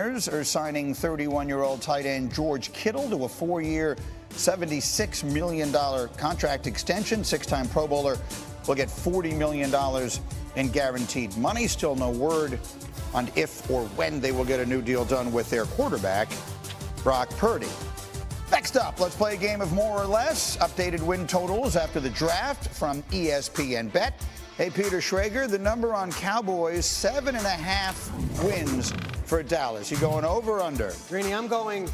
49ers are signing 31-year-old tight end George Kittle to a 4-year, $76 million contract extension. Six-time Pro Bowler will get $40 million in guaranteed money. Still no word on if or when they will get a new deal done with their quarterback, Brock Purdy. Next up, let's play a game of more or less. Updated win totals after the draft from ESPN Bet. Hey, Peter Schrager, the number on Cowboys, 7.5 wins for Dallas. You going over or under? Greeny, I'm going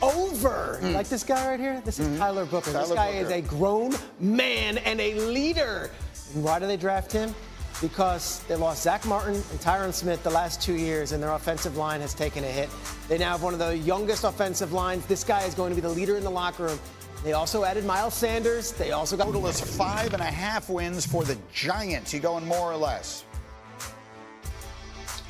over. Like this guy right here? This is Tyler Booker. This guy is a grown man and a leader. And why do they draft him? Because they lost Zach Martin and Tyron Smith the last 2 years, and their offensive line has taken a hit. They now have one of the youngest offensive lines. This guy is going to be the leader in the locker room. They also added Miles Sanders. They also got... Total is 5.5 wins for the Giants. You going more or less?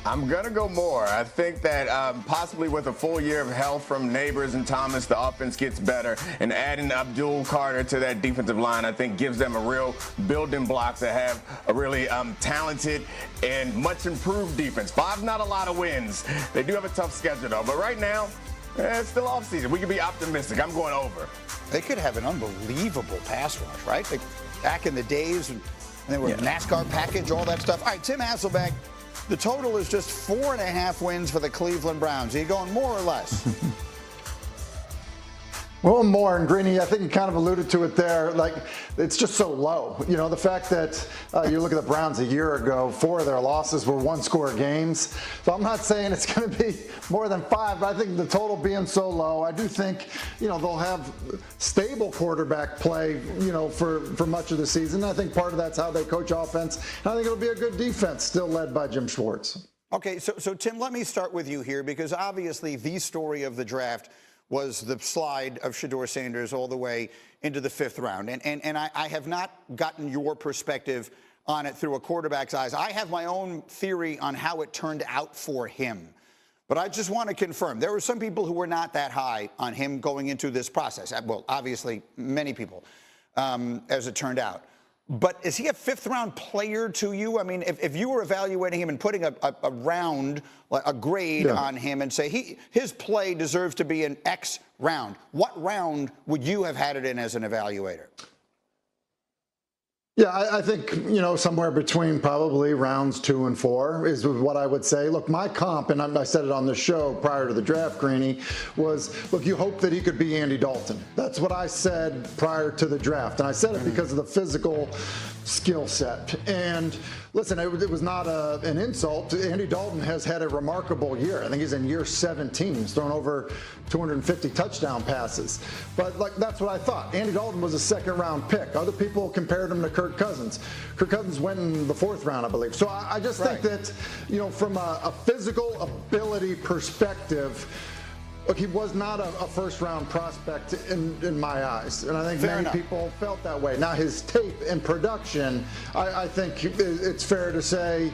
I'm going to go more. I think that possibly with a full year of health from Neighbors and Thomas, the offense gets better. And adding Abdul Carter to that defensive line, I think, gives them a real building block to have a really talented and much improved defense. 5, not a lot of wins. They do have a tough schedule, though. But right now, it's still offseason. We can be optimistic. I'm going over. They could have an unbelievable pass rush, right? Back in the days, and they were NASCAR package, all that stuff. All right, Tim Hasselbeck. The total is just 4.5 wins for the Cleveland Browns. Are you going more or less? Well, more, and Greeny, I think you kind of alluded to it there. Like, it's just so low. You know, the fact that you look at the Browns a year ago, 4 of their losses were one-score games. So I'm not saying it's going to be more than 5, but I think the total being so low, I do think, you know, they'll have stable quarterback play, you know, for much of the season. I think part of that's how they coach offense. And I think it'll be a good defense, still led by Jim Schwartz. Okay, so Tim, let me start with you here, because obviously the story of the draft was the slide of Shador Sanders all the way into the 5th round. And I have not gotten your perspective on it through a quarterback's eyes. I have my own theory on how it turned out for him. But I just want to confirm, there were some people who were not that high on him going into this process. Well, obviously, many people, as it turned out. But is he a 5th-round player to you? I mean, if you were evaluating him and putting a grade on him and say his play deserves to be an X round, what round would you have had it in as an evaluator? Yeah, I think, you know, somewhere between probably rounds 2 and 4 is what I would say. Look, my comp, and I said it on the show prior to the draft, Greeny, was, look, you hope that he could be Andy Dalton. That's what I said prior to the draft. And I said it because of the physical skill set. And listen, it was not an insult. Andy Dalton has had a remarkable year. I think he's in year 17. He's thrown over 250 touchdown passes. But like, that's what I thought. Andy Dalton was a 2nd-round pick. Other people compared him to Kirk Cousins. Kirk Cousins went in the 4th round, I believe. So I just think that, you know, from a physical ability perspective, look, he was not a 1st-round prospect in my eyes, and I think many people felt that way. Now, his tape and production, I think it's fair to say,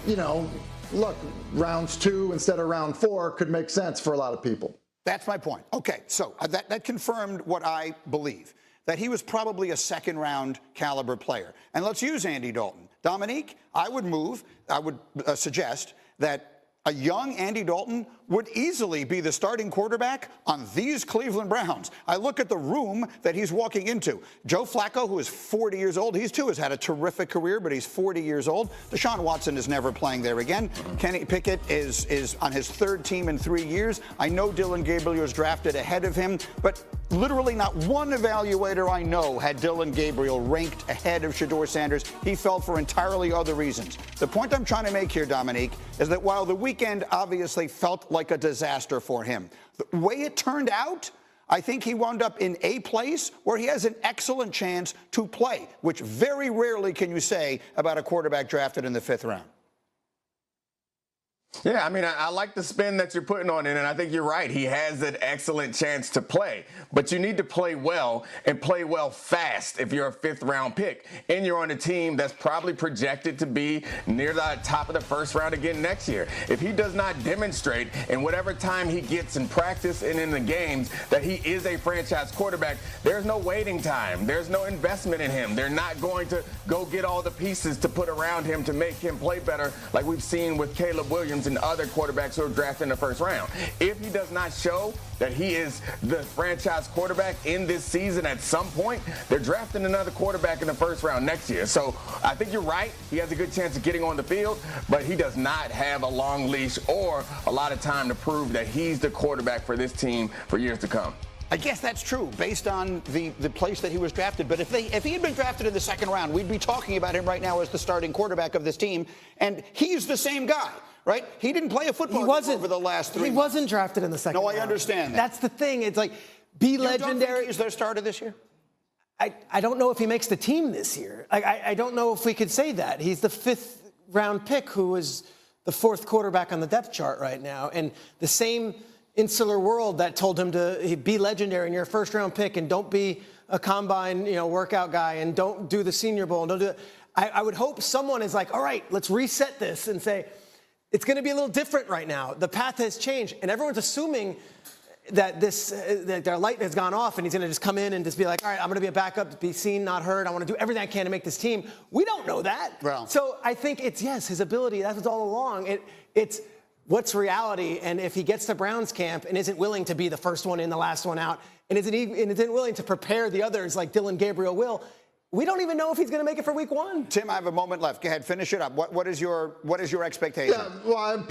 you know, look, rounds 2 instead of round 4 could make sense for a lot of people. That's my point. Okay, so that confirmed what I believe, that he was probably a 2nd-round caliber player. And let's use Andy Dalton. Dominique, I would suggest that a young Andy Dalton would easily be the starting quarterback on these Cleveland Browns. I look at the room that he's walking into. Joe Flacco, who is 40 years old, he too has had a terrific career, but he's 40 years old. Deshaun Watson is never playing there again. Kenny Pickett is on his 3rd team in 3 years. I know Dillon Gabriel is drafted ahead of him, but literally not one evaluator I know had Dillon Gabriel ranked ahead of Shador Sanders. He fell for entirely other reasons. The point I'm trying to make here, Dominique, is that while the weekend obviously felt like a disaster for him, the way it turned out, I think he wound up in a place where he has an excellent chance to play, which very rarely can you say about a quarterback drafted in the 5th round. Yeah, I mean, I like the spin that you're putting on it, and I think you're right. He has an excellent chance to play, but you need to play well and play well fast if you're a 5th-round pick, and you're on a team that's probably projected to be near the top of the 1st round again next year. If he does not demonstrate in whatever time he gets in practice and in the games that he is a franchise quarterback, there's no waiting time. There's no investment in him. They're not going to go get all the pieces to put around him to make him play better like we've seen with Caleb Williams Mahomes and other quarterbacks who are drafted in the first round. If he does not show that he is the franchise quarterback in this season at some point, they're drafting another quarterback in the first round next year. So I think you're right. He has a good chance of getting on the field, but he does not have a long leash or a lot of time to prove that he's the quarterback for this team for years to come. I guess that's true based on the place that he was drafted. But if he had been drafted in the second round, we'd be talking about him right now as the starting quarterback of this team. And he's the same guy, right? He didn't play a football game over the last 3 He months. wasn't drafted in the second round. No, I understand that. That's the thing. It's like, be legendary. Is their starter this year? I don't know if he makes the team this year. I don't know if we could say that. He's the 5th round pick who is the 4th quarterback on the depth chart right now. And the same insular world that told him to be legendary and you're a 1st round pick and don't be a combine, workout guy and don't do the Senior Bowl and don't do it. I would hope someone is like, all right, let's reset this and say, it's going to be a little different right now. The path has changed and everyone's assuming that that their light has gone off and he's going to just come in and just be like, all right, I'm going to be a backup, be seen, not heard. I want to do everything I can to make this team. We don't know that. Well. So I think it's, yes, his ability. That's what's all along. It's what's reality, and if he gets to Browns camp and isn't willing to be the first one in, the last one out, and isn't willing to prepare the others like Dylan Gabriel will, we don't even know if he's going to make it for week 1. Tim, I have a moment left. Go ahead, finish it up. What is your expectation? Yeah, well,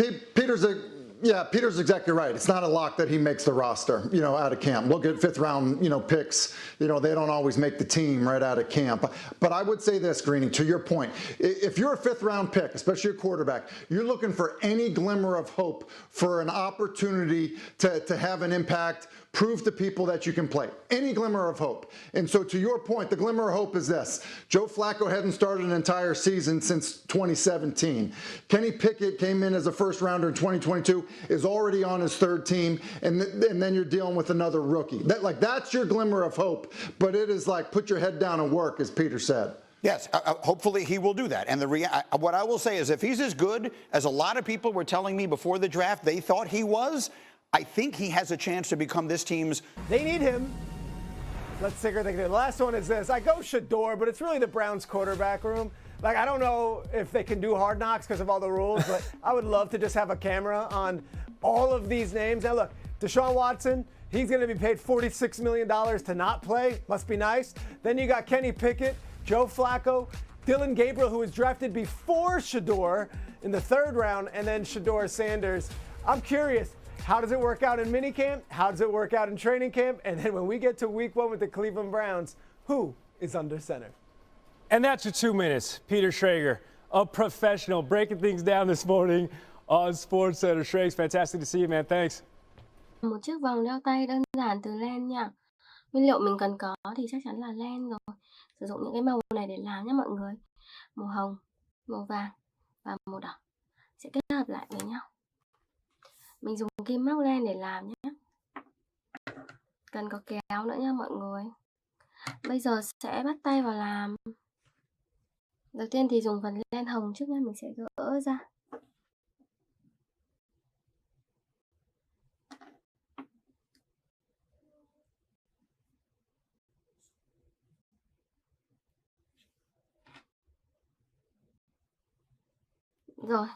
Peter's exactly right. It's not a lock that he makes the roster, out of camp. Look at 5th round, picks. They don't always make the team right out of camp. But I would say this, Greeny, to your point, if you're a 5th round pick, especially a quarterback, you're looking for any glimmer of hope for an opportunity to have an impact, prove to people that you can play. Any glimmer of hope. And so to your point, the glimmer of hope is this. Joe Flacco hadn't started an entire season since 2017. Kenny Pickett came in as a 1st rounder in 2022, is already on his 3rd team, and then you're dealing with another rookie. That's your glimmer of hope, but it is like put your head down and work, as Peter said. Yes, hopefully he will do that. And what I will say is if he's as good as a lot of people were telling me before the draft they thought he was, I think he has a chance to become this team's. They need him. Let's see what they can do. The last one is this. I go Shedeur, but it's really the Browns quarterback room. I don't know if they can do Hard Knocks because of all the rules, but I would love to just have a camera on all of these names. Now look, Deshaun Watson, he's going to be paid $46 million to not play. Must be nice. Then you got Kenny Pickett, Joe Flacco, Dylan Gabriel, who was drafted before Shedeur in the 3rd round, and then Shador Sanders. I'm curious. How does it work out in minicamp? How does it work out in training camp? And then when we get to week 1 with the Cleveland Browns, who is under center? And that's your 2 minutes. Peter Schrager, a professional, breaking things down this morning on SportsCenter. Schrags, fantastic to see you, man. Thanks. Một chiếc vòng đeo tay đơn giản từ len nha. Nguyên liệu mình cần có thì chắc chắn là len rồi. Sử dụng những cái màu này để làm nhé mọi người. Màu hồng, màu vàng và màu đỏ sẽ kết hợp lại với nhau. Mình dùng kim móc len để làm nhé. Cần có kéo nữa nha mọi người. Bây giờ sẽ bắt tay vào làm. Đầu tiên thì dùng phần len hồng trước nha, mình sẽ gỡ ra. Rồi,